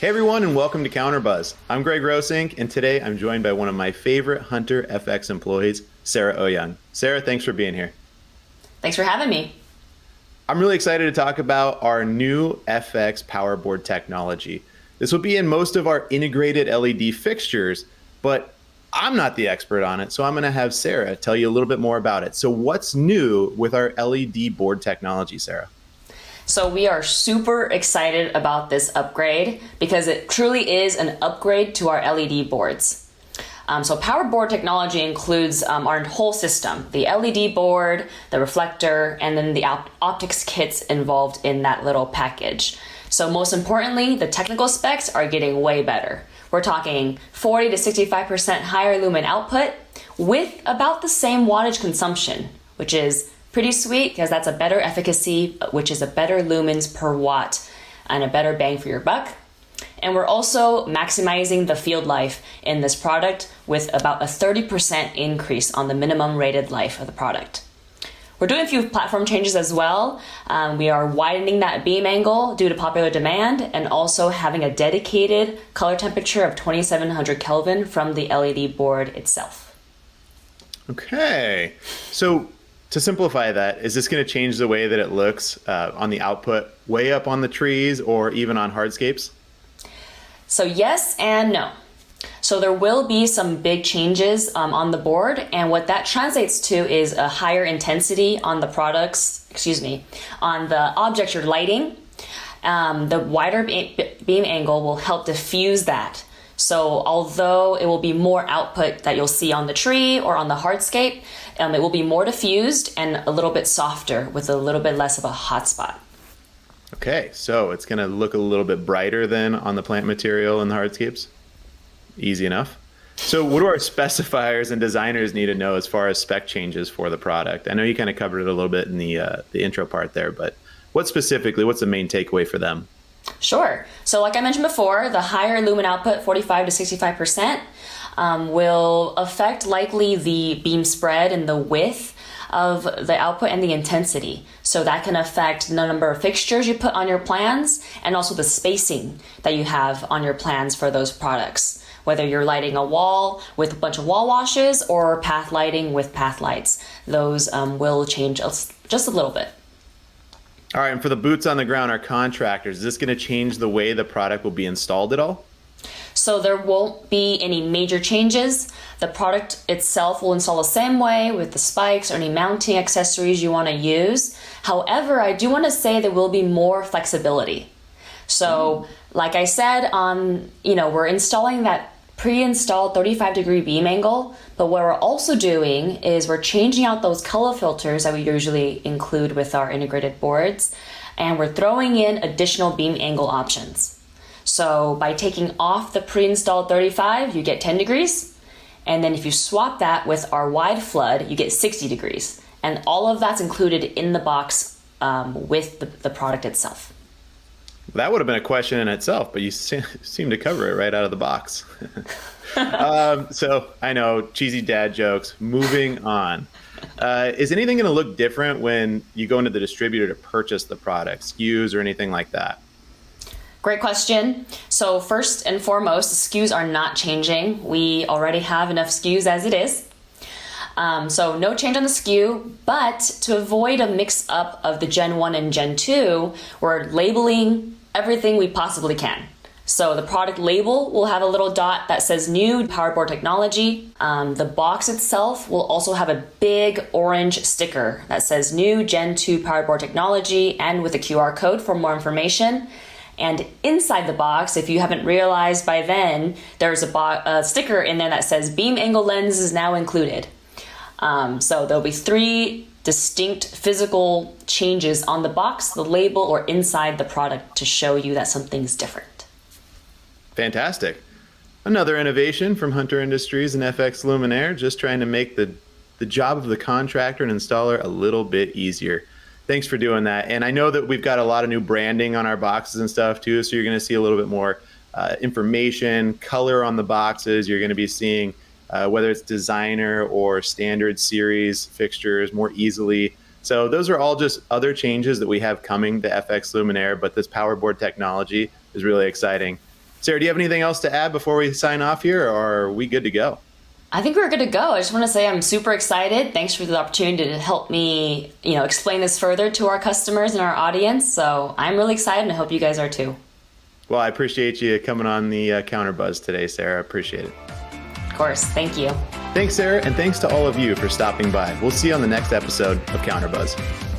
Hey everyone, and welcome to Counterbuzz. I'm Greg Rosink, and today I'm joined by one of my favorite Hunter FX employees, Sarah Oyoung. Sarah, thanks for being here. Thanks for having me. I'm really excited to talk about our new FX PowerBoard technology. This will be in most of our integrated LED fixtures, but I'm not the expert on it, so I'm going to have Sarah tell you a little bit more about it. So what's new with our LED board technology, Sarah? So we are super excited about this upgrade because it truly is an upgrade to our LED boards. So PowerBoard technology includes our whole system, the LED board, the reflector, and then the optics kits involved in that little package. So most importantly, the technical specs are getting way better. We're talking 40 to 65% higher lumen output with about the same wattage consumption, which is pretty sweet because that's a better efficacy, which is a better lumens per watt and a better bang for your buck. And we're also maximizing the field life in this product with about a 30% increase on the minimum rated life of the product. We're doing a few platform changes as well. We are widening that beam angle due to popular demand and also having a dedicated color temperature of 2700 Kelvin from the LED board itself. Okay, so to simplify that, is this going to change the way that it looks on the output way up on the trees or even on hardscapes? So yes and no. So there will be some big changes on the board, and what that translates to is a higher intensity on the on the object you're lighting. The wider beam angle will help diffuse that. So although it will be more output that you'll see on the tree or on the hardscape, it will be more diffused and a little bit softer with a little bit less of a hot spot. Okay, so it's going to look a little bit brighter than on the plant material and the hardscapes? Easy enough. So what do our specifiers and designers need to know as far as spec changes for the product? I know you kind of covered it a little bit in the intro part there, but what's the main takeaway for them? Sure. So like I mentioned before, the higher lumen output, 45 to 65%, will affect likely the beam spread and the width of the output and the intensity. So that can affect the number of fixtures you put on your plans and also the spacing that you have on your plans for those products. Whether you're lighting a wall with a bunch of wall washes or path lighting with path lights, those will change just a little bit. All right, and for the boots on the ground, our contractors, is this going to change the way the product will be installed at all? So there won't be any major changes. The product itself will install the same way with the spikes or any mounting accessories you want to use. However, I do want to say there will be more flexibility. So like I said, we're installing that pre-installed 35-degree beam angle, but what we're also doing is we're changing out those color filters that we usually include with our integrated boards, and we're throwing in additional beam angle options. So by taking off the pre-installed 35, you get 10 degrees, and then if you swap that with our wide flood, you get 60 degrees, and all of that's included in the box with the product itself. That would have been a question in itself, but you seem to cover it right out of the box. So I know, cheesy dad jokes. Moving on. Is anything going to look different when you go into the distributor to purchase the product, SKUs or anything like that? Great question. So first and foremost, the SKUs are not changing. We already have enough SKUs as it is. So no change on the SKU, but to avoid a mix up of the Gen 1 and Gen 2, we're labeling everything we possibly can. So the product label will have a little dot that says new PowerBoard technology. The box itself will also have a big orange sticker that says new Gen 2 PowerBoard technology and with a QR code for more information. And inside the box, if you haven't realized by then, there's a sticker in there that says beam angle lens is now included. So there'll be 3 distinct physical changes on the box, the label, or inside the product to show you that something's different. Fantastic. Another innovation from Hunter Industries and FX Luminaire, just trying to make the job of the contractor and installer a little bit easier. Thanks for doing that. And I know that we've got a lot of new branding on our boxes and stuff too, so you're going to see a little bit more information, color on the boxes. You're going to be seeing whether it's designer or standard series fixtures more easily. So those are all just other changes that we have coming to FX Luminaire, but this PowerBoard technology is really exciting. Sarah, do you have anything else to add before we sign off here, or are we good to go? I think we're good to go. I just want to say I'm super excited. Thanks for the opportunity to help me, explain this further to our customers and our audience. So I'm really excited and I hope you guys are too. Well, I appreciate you coming on the Counterbuzz today, Sarah. I appreciate it. Of course. Thank you. Thanks, Sarah, and thanks to all of you for stopping by. We'll see you on the next episode of Counterbuzz.